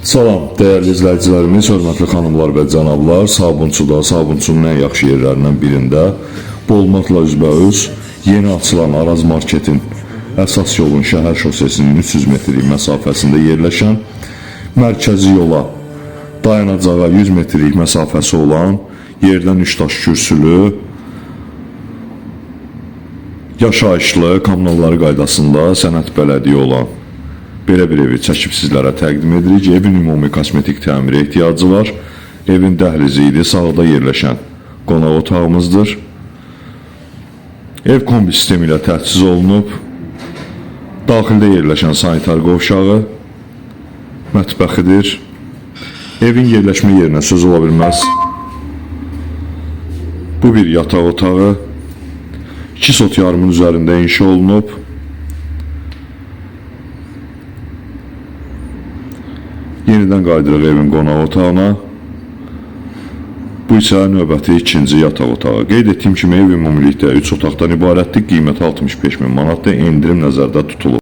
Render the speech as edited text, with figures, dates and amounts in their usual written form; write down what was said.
Salam, dəyərli izləyicilərimiz, hörmətli xanımlar və cənablar, Sabunçuda, Sabunçunun ən yaxşı yerlərindən birində, bu olmaqla üzbəüz yeni açılan Araz Marketin əsas yolun şəhər şosesinin 300 metrlik məsafəsində yerləşən, mərkəzi yola dayanacağa 100 metrlik məsafəsi olan, yerdən 3 daş kürsülü, yaşayışlı, kommunalları qaydasında sənəd bələdiyyə olan belə bir evi çəkib sizlərə təqdim edirik. Evin ümumi kosmetik təmirə ehtiyacı var. Evin dəhlizi idi, sağda yerləşən qonaq otağımızdır. Ev kombi sistemi ilə təchiz olunub. Daxildə yerləşən sanitar qovşağı, mətbəxidir. Evin yerləşmə yerinə söz ola bilməz. Bu bir yataq otağı. 2 sot yarımın üzərində inşa olunub. Yenidən qaydırıq evin qonaq otağına. Bu isə növbəti ikinci yataq otağı. Qeyd etdiyim kimi ev ümumilikdə 3 otaqdan ibarətdir. Qiyməti 65.000 manatdır. Endirim nəzərdə tutulub.